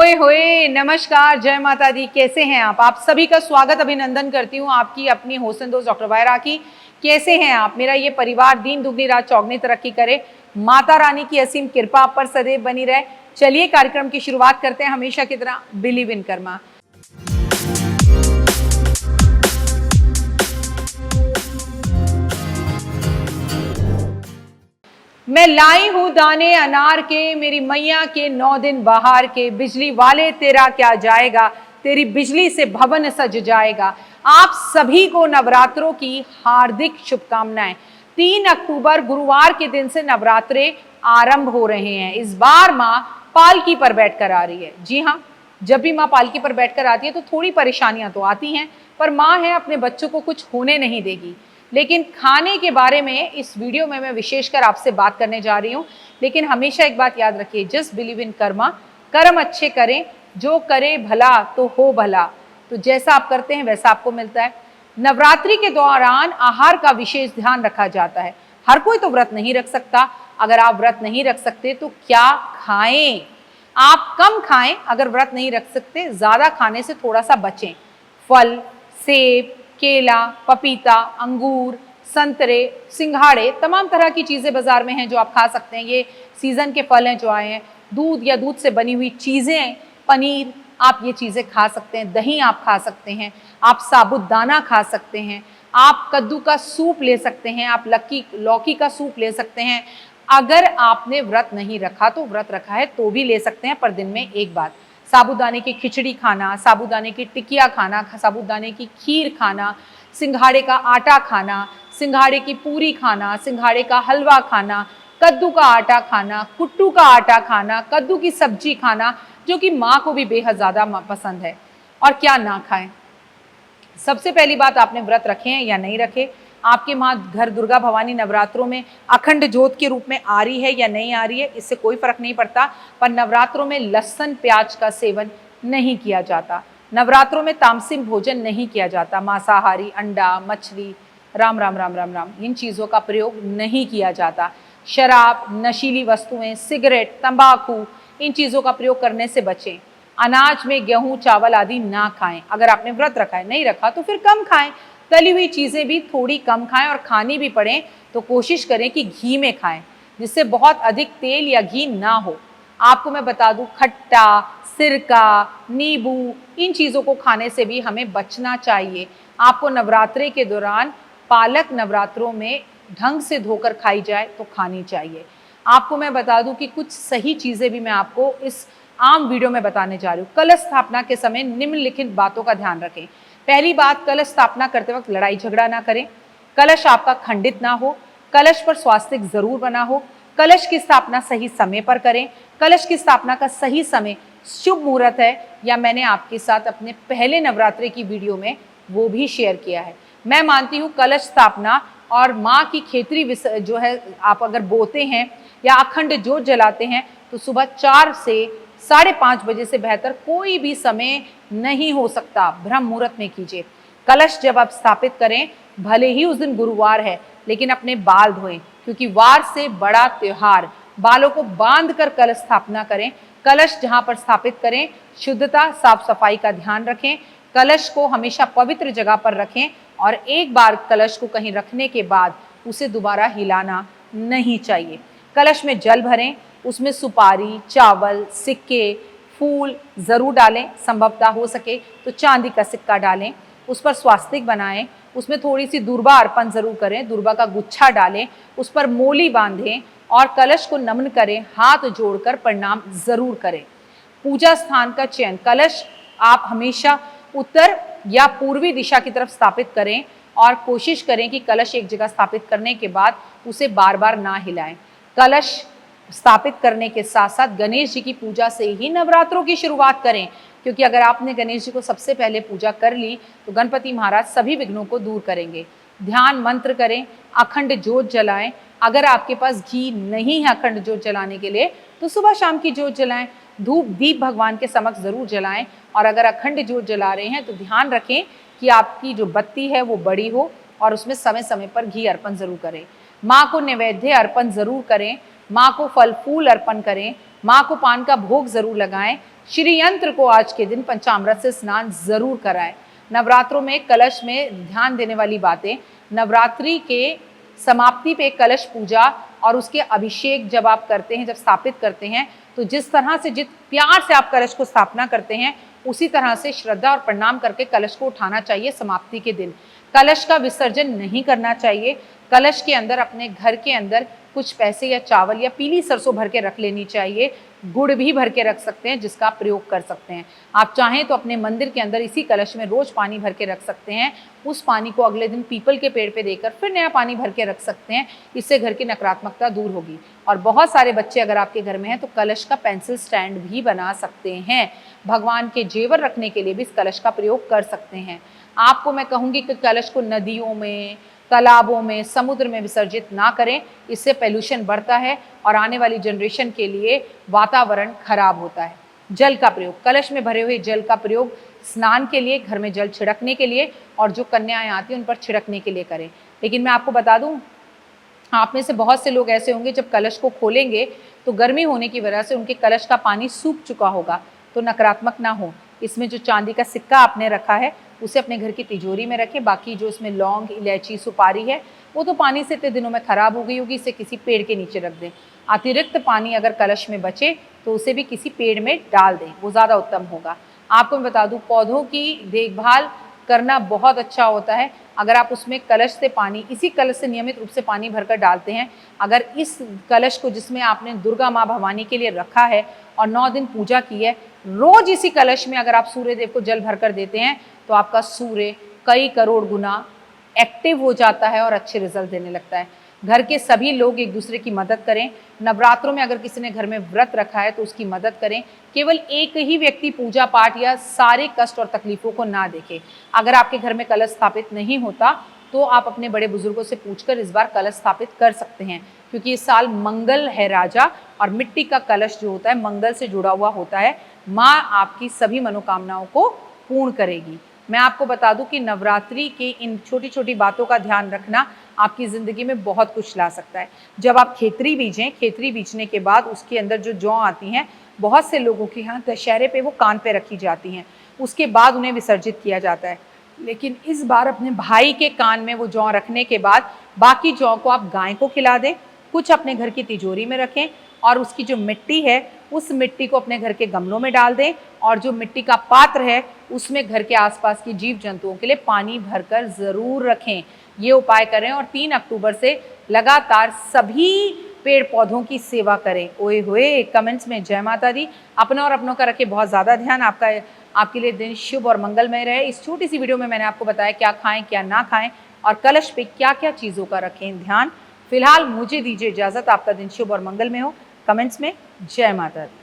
ओए होए, नमस्कार, जय माता दी। कैसे हैं आप सभी का स्वागत अभिनंदन करती हूँ आपकी अपनी होसन दोस्त डॉक्टर वायरा की। कैसे हैं आप? मेरा ये परिवार दिन दुगनी रात चौगनी तरक्की करे, माता रानी की असीम कृपा आप पर सदैव बनी रहे। चलिए कार्यक्रम की शुरुआत करते हैं हमेशा की तरह बिलीव इन कर्मा। मैं लाई हूँ दाने अनार के, मेरी मैया के 9 दिन बाहर के, बिजली वाले तेरा क्या जाएगा, तेरी बिजली से भवन सज जाएगा। आप सभी को नवरात्रों की हार्दिक शुभकामनाएं। 3 अक्टूबर गुरुवार के दिन से नवरात्रे आरंभ हो रहे हैं। इस बार माँ पालकी पर बैठकर आ रही है। जी हाँ, जब भी माँ पालकी पर बैठकर आती है तो थोड़ी परेशानियां तो आती हैं, पर माँ है अपने बच्चों को कुछ होने नहीं देगी। लेकिन खाने के बारे में इस वीडियो में मैं विशेषकर आपसे बात करने जा रही हूँ। लेकिन हमेशा एक बात याद रखिए, जस्ट बिलीव इन कर्मा, कर्म अच्छे करें, जो करे भला तो हो भला। तो जैसा आप करते हैं वैसा आपको मिलता है। नवरात्रि के दौरान आहार का विशेष ध्यान रखा जाता है। हर कोई तो व्रत नहीं रख सकता। अगर आप व्रत नहीं रख सकते तो क्या खाएं? आप कम खाएं। अगर व्रत नहीं रख सकते, ज्यादा खाने से थोड़ा सा बचें। फल, सेब, केला, पपीता, अंगूर, संतरे, सिंघाड़े, तमाम तरह की चीज़ें बाजार में हैं जो आप खा सकते हैं। ये सीज़न के फल हैं जो आए हैं। दूध या दूध से बनी हुई चीज़ें, पनीर, आप ये चीज़ें खा सकते हैं। दही आप खा सकते हैं। आप साबूदाना खा सकते हैं। आप कद्दू का सूप ले सकते हैं। आप लौकी का सूप ले सकते हैं। अगर आपने व्रत नहीं रखा तो व्रत रखा है तो भी ले सकते हैं, पर दिन में एक बार। साबूदाने की खिचड़ी खाना, साबूदाने की टिकिया खाना, साबूदाने की खीर खाना, सिंघाड़े का आटा खाना, सिंघाड़े की पूरी खाना, सिंघाड़े का हलवा खाना, कद्दू का आटा खाना, कुट्टू का आटा खाना, कद्दू की सब्जी खाना, जो कि माँ को भी बेहद ज़्यादा पसंद है। और क्या ना खाएं। सबसे पहली बात, आपने व्रत रखे हैं या नहीं रखे। आपके माँ घर दुर्गा भवानी नवरात्रों में अखंड ज्योत के रूप में आ रही है या नहीं आ रही है, इससे कोई फर्क नहीं पड़ता। पर नवरात्रों में लहसुन प्याज का सेवन नहीं किया जाता। नवरात्रों में तामसिक भोजन नहीं किया जाता। मांसाहारी, अंडा, मछली, राम राम राम राम राम, इन चीज़ों का प्रयोग नहीं किया जाता। शराब, नशीली वस्तुएं, सिगरेट, तंबाकू, इन चीज़ों का प्रयोग करने से बचें। अनाज में गेहूं, चावल आदि ना खाएं। अगर आपने व्रत रखा है, नहीं रखा तो फिर कम खाएं। तली हुई चीज़ें भी थोड़ी कम खाएं, और खानी भी पड़े तो कोशिश करें कि घी में खाएं, जिससे बहुत अधिक तेल या घी ना हो। आपको मैं बता दूं, खट्टा, सिरका, नींबू, इन चीज़ों को खाने से भी हमें बचना चाहिए। आपको नवरात्रे के दौरान पालक नवरात्रों में ढंग से धोकर खाई जाए तो खानी चाहिए। आपको मैं बता दूं कि कुछ सही चीज़ें भी मैं आपको इस आम वीडियो में बताने जा रही हूँ। कलश स्थापना के समय निम्नलिखित बातों का ध्यान रखें। पहली बात, कलश स्थापना करते वक्त लड़ाई झगड़ा ना करें। कलश आपका खंडित ना हो। कलश पर स्वास्तिक जरूर बना हो। कलश की स्थापना सही समय पर करें। कलश की स्थापना का सही समय शुभ मुहूर्त है, या मैंने आपके साथ अपने पहले नवरात्रि की वीडियो में वो भी शेयर किया है। मैं मानती हूँ कलश स्थापना और माँ की खेतरी जो है, आप अगर बोते हैं या अखंड ज्योत जलाते हैं तो सुबह 4 से 5:30 बजे से बेहतर कोई भी समय नहीं हो सकता। ब्रह्म मुहूर्त में कीजिए। कलश जब आप स्थापित करें, भले ही उस दिन गुरुवार है, लेकिन अपने बाल धोएं, क्योंकि वार से बड़ा त्योहार। बालों को बांध कर कलश स्थापना करें। कलश जहां पर स्थापित करें, शुद्धता, साफ सफाई का ध्यान रखें। कलश को हमेशा पवित्र जगह पर रखें, और एक बार कलश को कहीं रखने के बाद उसे दोबारा हिलाना नहीं चाहिए। कलश में जल भरें, उसमें सुपारी, चावल, सिक्के, फूल ज़रूर डालें। संभवतः हो सके तो चांदी का सिक्का डालें। उस पर स्वास्तिक बनाएं। उसमें थोड़ी सी दुर्बा अर्पण ज़रूर करें। दुर्बा का गुच्छा डालें, उस पर मोली बांधें और कलश को नमन करें। हाथ जोड़कर प्रणाम ज़रूर करें। पूजा स्थान का चयन, कलश आप हमेशा उत्तर या पूर्वी दिशा की तरफ स्थापित करें, और कोशिश करें कि कलश एक जगह स्थापित करने के बाद उसे बार बार ना हिलाएं। कलश स्थापित करने के साथ साथ गणेश जी की पूजा से ही नवरात्रों की शुरुआत करें, क्योंकि अगर आपने गणेश जी को सबसे पहले पूजा कर ली तो गणपति महाराज सभी विघ्नों को दूर करेंगे। ध्यान मंत्र करें, अखंड ज्योत जलाएं। अगर आपके पास घी नहीं है अखंड ज्योत जलाने के लिए तो सुबह शाम की ज्योत जलाएं। धूप दीप भगवान के समक्ष जरूर जलाएं। और अगर अखंड ज्योत जला रहे हैं तो ध्यान रखें कि आपकी जो बत्ती है वो बड़ी हो, और उसमें समय समय पर घी अर्पण जरूर करें। माँ को नैवेद्य अर्पण जरूर करें। माँ को फल फूल अर्पण करें। माँ को पान का भोग जरूर लगाएं। श्री यंत्र को आज के दिन पंचामृत से स्नान जरूर कराएं। नवरात्रों में कलश में ध्यान देने वाली बातें, नवरात्रि के समाप्ति पे कलश पूजा और उसके अभिषेक जब आप करते हैं, जब स्थापित करते हैं, तो जिस तरह से, जिस प्यार से आप कलश को स्थापना करते हैं, उसी तरह से श्रद्धा और प्रणाम करके कलश को उठाना चाहिए। समाप्ति के दिन कलश का विसर्जन नहीं करना चाहिए। कलश के अंदर, अपने घर के अंदर कुछ पैसे या चावल या पीली सरसों भर के रख लेनी चाहिए। गुड़ भी भर के रख सकते हैं, जिसका प्रयोग कर सकते हैं। आप चाहें तो अपने मंदिर के अंदर इसी कलश में रोज पानी भर के रख सकते हैं। उस पानी को अगले दिन पीपल के पेड़ पे देकर फिर नया पानी भर के रख सकते हैं। इससे घर की नकारात्मकता दूर होगी। और बहुत सारे बच्चे अगर आपके घर में हैं तो कलश का पेंसिल स्टैंड भी बना सकते हैं। भगवान के जेवर रखने के लिए भी इस कलश का प्रयोग कर सकते हैं। आपको मैं कहूँगी कि कलश को नदियों में, तालाबों में, समुद्र में विसर्जित ना करें। इससे पोल्यूशन बढ़ता है और आने वाली जनरेशन के लिए वातावरण खराब होता है। जल का प्रयोग, कलश में भरे हुए जल का प्रयोग स्नान के लिए, घर में जल छिड़कने के लिए और जो कन्याएं आती हैं उन पर छिड़कने के लिए करें। लेकिन मैं आपको बता दूं, आप में से बहुत से लोग ऐसे होंगे जब कलश को खोलेंगे तो गर्मी होने की वजह से उनके कलश का पानी सूख चुका होगा। तो नकारात्मक ना हो। इसमें जो चांदी का सिक्का आपने रखा है उसे अपने घर की तिजोरी में रखें। बाकी जो इसमें लौंग, इलायची, सुपारी है वो तो पानी से इतने दिनों में खराब हो गई होगी, इसे किसी पेड़ के नीचे रख दें। अतिरिक्त पानी अगर कलश में बचे तो उसे भी किसी पेड़ में डाल दें, वो ज़्यादा उत्तम होगा। आपको मैं बता दूं, पौधों की देखभाल करना बहुत अच्छा होता है। अगर आप उसमें कलश से पानी, इसी कलश से नियमित रूप से पानी भरकर डालते हैं, अगर इस कलश को जिसमें आपने दुर्गा माँ भवानी के लिए रखा है और 9 दिन पूजा की है, रोज इसी कलश में अगर आप सूर्य देव को जल भरकर देते हैं तो आपका सूर्य कई करोड़ गुना एक्टिव हो जाता है और अच्छे रिजल्ट देने लगता है। घर के सभी लोग एक दूसरे की मदद करें। नवरात्रों में अगर किसी ने घर में व्रत रखा है तो उसकी मदद करें। केवल एक ही व्यक्ति पूजा पाठ या सारे कष्ट और तकलीफों को ना देखे। अगर आपके घर में कलश स्थापित नहीं होता तो आप अपने बड़े बुजुर्गों से पूछकर इस बार कलश स्थापित कर सकते हैं, क्योंकि इस साल मंगल है राजा और मिट्टी का कलश जो होता है मंगल से जुड़ा हुआ होता है। माँ आपकी सभी मनोकामनाओं को पूर्ण करेगी। मैं आपको बता दूं कि नवरात्रि की इन छोटी छोटी बातों का ध्यान रखना आपकी ज़िंदगी में बहुत कुछ ला सकता है। जब आप खेतरी बीजें, खेतरी बीजने के बाद उसके अंदर जो जौ आती हैं, बहुत से लोगों के यहाँ दशहरे पे वो कान पे रखी जाती हैं, उसके बाद उन्हें विसर्जित किया जाता है। लेकिन इस बार अपने भाई के कान में वो जौ रखने के बाद बाकी जौ को आप गाय को खिला दें, कुछ अपने घर की तिजोरी में रखें और उसकी जो मिट्टी है उस मिट्टी को अपने घर के गमलों में डाल दें और जो मिट्टी का पात्र है उसमें घर के आसपास की जीव जंतुओं के लिए पानी भरकर ज़रूर रखें। ये उपाय करें और 3 अक्टूबर से लगातार सभी पेड़ पौधों की सेवा करें। ओए होए, कमेंट्स में जय माता दी। अपना और अपनों का रखें बहुत ज़्यादा ध्यान। आपके लिए दिन शुभ और मंगलमय रहे। इस छोटी सी वीडियो में मैंने आपको बताया क्या खाएं क्या ना खाएं और कलश पे क्या क्या चीज़ों का रखें ध्यान। फिलहाल मुझे दीजिए इजाज़त। आपका दिन शुभ और मंगलमय हो। कमेंट्स में जय माता दी।